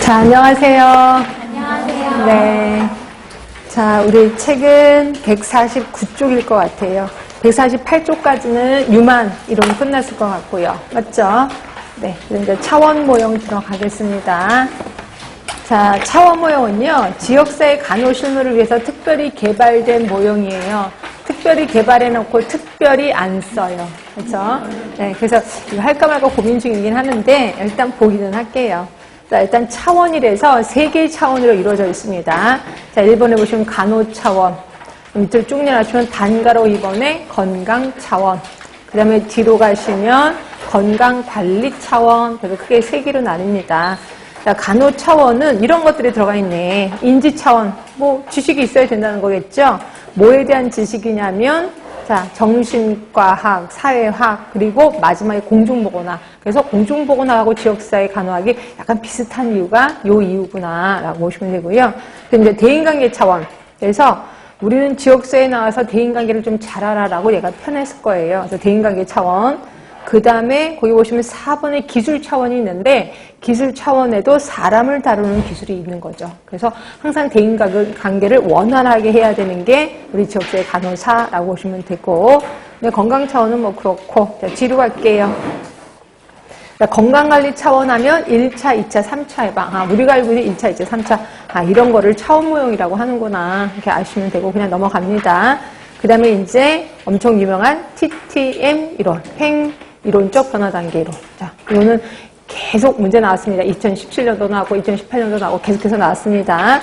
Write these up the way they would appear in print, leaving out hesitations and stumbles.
자, 안녕하세요. 안녕하세요. 네. 자, 우리 책은 149쪽일 것 같아요. 148쪽까지는 유만 이론 끝났을 것 같고요. 맞죠? 네. 이제 차원 모형 들어가겠습니다. 자, 차원 모형은요, 지역사회 간호 실무를 위해서 특별히 개발된 모형이에요. 특별히 개발해놓고 특별히 안 써요. 그렇죠? 네. 그래서 이거 할까 말까 고민 중이긴 하는데, 일단 보기는 할게요. 자, 일단 차원이라서 3개의 차원으로 이루어져 있습니다. 자, 1번에 보시면 간호 차원. 밑으로 쭉 내려가시면 단가로 2번에 건강 차원. 그 다음에 뒤로 가시면 건강 관리 차원. 그래서 크게 3개로 나뉩니다. 자, 간호 차원은 이런 것들이 들어가 있네. 인지 차원. 뭐, 지식이 있어야 된다는 거겠죠? 뭐에 대한 지식이냐면, 자, 정신과학, 사회학, 그리고 마지막에 공중보건학. 그래서 공중보건학하고 지역사회 간호학이 약간 비슷한 이유가 요 이유구나, 라고 보시면 되고요. 근데 대인관계 차원. 그래서 우리는 지역사회에 나와서 대인관계를 좀 잘 알아라고 얘가 편했을 거예요. 그래서 대인관계 차원. 그 다음에 거기 보시면 4번에 기술 차원이 있는데 기술 차원에도 사람을 다루는 기술이 있는 거죠. 그래서 항상 대인관계를 원활하게 해야 되는 게 우리 지역사회 간호사라고 보시면 되고, 근데 건강 차원은 뭐 그렇고. 자, 뒤로 갈게요. 자, 건강관리 차원 하면 1차, 2차, 3차 예방. 아, 우리가 알고 있는 1차, 2차, 3차. 아, 이런 거를 차원 모형이라고 하는구나. 이렇게 아시면 되고 그냥 넘어갑니다. 그 다음에 이제 엄청 유명한 TTM 이론, 횡 이론적 변화 단계 이론. 자, 이거는 계속 문제 나왔습니다. 2017년도 나왔고 2018년도 나왔고 계속해서 나왔습니다.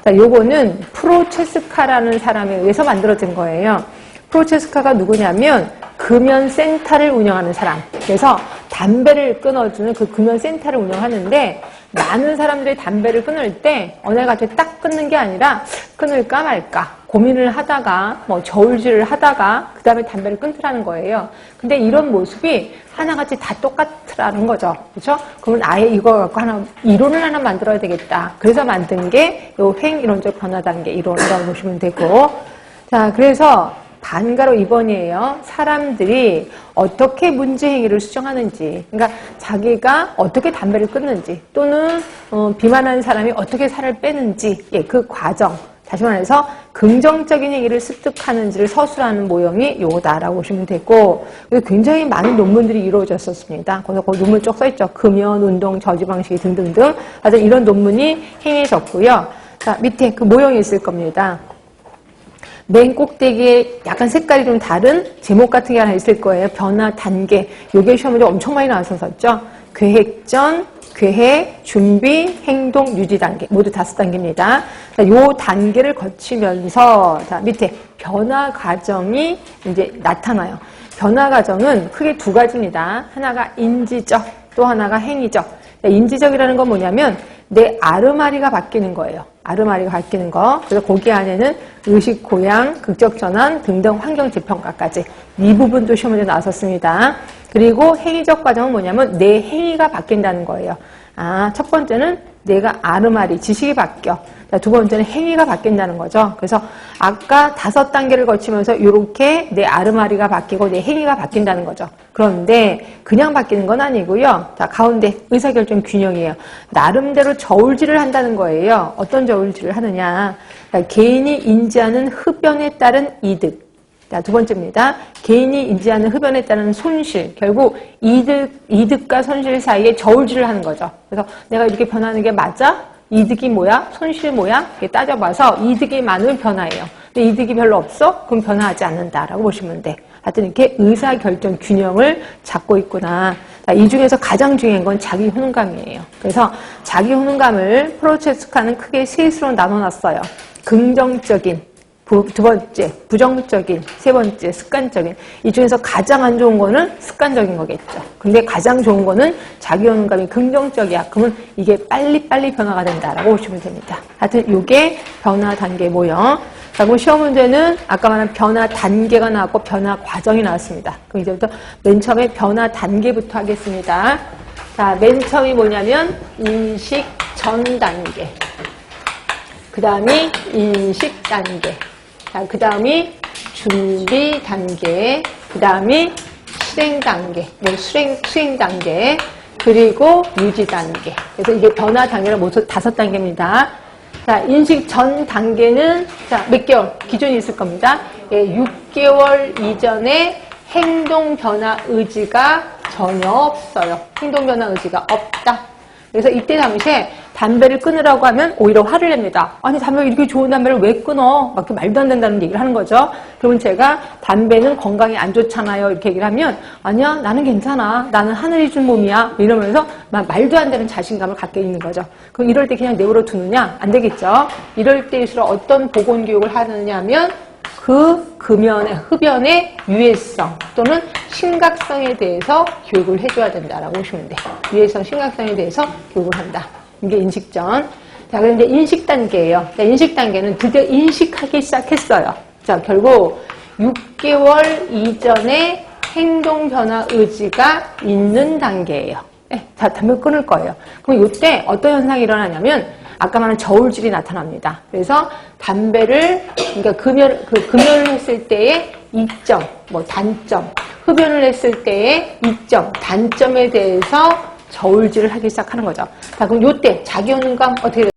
자, 요거는 프로체스카라는 사람에 의해서 만들어진 거예요. 프로체스카가 누구냐면 금연센터를 운영하는 사람. 그래서 담배를 끊어주는 그 금연센터를 운영하는데 많은 사람들이 담배를 끊을 때 어느 날 갑자기 딱 끊는 게 아니라 끊을까 말까 고민을 하다가 뭐 저울질을 하다가 그 다음에 담배를 끊더라는 거예요. 근데 이런 모습이 하나같이 다 똑같더라는 거죠. 그렇죠? 그러면 아예 이거 갖고 하나 이론을 하나 만들어야 되겠다. 그래서 만든 게 요 횡 이론적 변화 단계 이론이라고 보시면 되고, 자, 그래서 단가로 2번이에요. 사람들이 어떻게 문제 행위를 수정하는지, 그러니까 자기가 어떻게 담배를 끊는지 또는 비만한 사람이 어떻게 살을 빼는지, 예, 그 과정, 다시 말해서 긍정적인 행위를 습득하는지를 서술하는 모형이 요거다라고 보시면 되고, 굉장히 많은 논문들이 이루어졌었습니다. 그래서 그 논문 쭉 써있죠. 금연, 운동, 저지 방식이 등등등. 하여튼 이런 논문이 행해졌고요. 자, 밑에 그 모형이 있을 겁니다. 맨 꼭대기에 약간 색깔이 좀 다른 제목 같은 게 하나 있을 거예요. 변화 단계. 요게 시험 문제 엄청 많이 나왔었죠. 계획 전, 계획, 준비, 행동, 유지 단계. 모두 5단계입니다. 자, 요 단계를 거치면서, 자, 밑에 변화 과정이 이제 나타나요. 변화 과정은 크게 2가지입니다. 하나가 인지적, 또 하나가 행위적. 자, 인지적이라는 건 뭐냐면 내 아르마리가 바뀌는 거예요. 아르마리가 바뀌는 거. 그래서 거기 안에는 의식 고양, 극적 전환 등등 환경 재평가까지 이 부분도 시험 문제 나왔었습니다. 그리고 행위적 과정은 뭐냐면 내 행위가 바뀐다는 거예요. 아, 첫 번째는 내가 아르마리, 지식이 바뀌어. 자, 2번째는 행위가 바뀐다는 거죠. 그래서 아까 5단계를 거치면서 이렇게 내 아르마리가 바뀌고 내 행위가 바뀐다는 거죠. 그런데 그냥 바뀌는 건 아니고요. 자, 가운데 의사결정 균형이에요. 나름대로 저울질을 한다는 거예요. 어떤 저울질을 하느냐. 그러니까 개인이 인지하는 흡연에 따른 이득. 자, 2번째입니다. 개인이 인지하는 흡연에 따른 손실. 결국 이득과 손실 사이에 저울질을 하는 거죠. 그래서 내가 이렇게 변하는 게 맞아? 이득이 뭐야? 손실 뭐야? 이렇게 따져봐서 이득이 많으면 변화예요. 근데 이득이 별로 없어? 그럼 변화하지 않는다라고 보시면 돼. 하여튼 이렇게 의사결정 균형을 잡고 있구나. 자, 이 중에서 가장 중요한 건 자기 효능감이에요. 그래서 자기 효능감을 프로체스카는 크게 3수로 나눠놨어요. 긍정적인, 2번째, 부정적인, 3번째, 습관적인. 이 중에서 가장 안 좋은 거는 습관적인 거겠죠. 근데 가장 좋은 거는 자기 효능감이 긍정적이야. 그러면 이게 빨리빨리 변화가 된다라고 보시면 됩니다. 하여튼 이게 변화 단계 모형. 자, 그럼 시험 문제는 아까 말한 변화 단계가 나왔고 변화 과정이 나왔습니다. 그럼 이제부터 맨 처음에 변화 단계부터 하겠습니다. 자, 맨 처음이 뭐냐면 인식 전 단계. 그 다음이 인식 단계. 자, 그 다음이 준비 단계, 그 다음이 실행 단계, 수행 단계. 그리고 유지 단계. 그래서 이게 변화 단계를 모두 5단계입니다. 자, 인식 전 단계는 자, 몇 개월 기준이 있을 겁니다. 예, 6개월 이전에 행동 변화 의지가 전혀 없어요. 행동 변화 의지가 없다. 그래서 이때 당시에 담배를 끊으라고 하면 오히려 화를 냅니다. 아니, 담배 이렇게 좋은 담배를 왜 끊어? 막 말도 안 된다는 얘기를 하는 거죠. 그러면 제가 담배는 건강에 안 좋잖아요. 이렇게 얘기를 하면 아니야, 나는 괜찮아. 나는 하늘이 준 몸이야. 이러면서 막 말도 안 되는 자신감을 갖게 있는 거죠. 그럼 이럴 때 그냥 내버려 두느냐? 안 되겠죠. 이럴 때일수록 어떤 보건 교육을 하느냐 하면 그 금연의 흡연의 유해성 또는 심각성에 대해서 교육을 해줘야 된다라고 보시면 돼요. 유해성, 심각성에 대해서 교육을 한다. 이게 인식전. 자, 그런데 인식 단계예요. 자, 인식 단계는 드디어 인식하기 시작했어요. 자, 결국 6개월 이전에 행동 변화 의지가 있는 단계예요. 네, 자, 담배 끊을 거예요. 그럼 이때 어떤 현상이 일어나냐면 아까 말한 저울질이 나타납니다. 그래서 담배를, 그러니까 금연을 했을 때의 이점, 단점, 흡연을 했을 때의 이점, 단점에 대해서 저울질을 하기 시작하는 거죠. 자, 그럼 요때 자기 효능감 어떻게 돼요?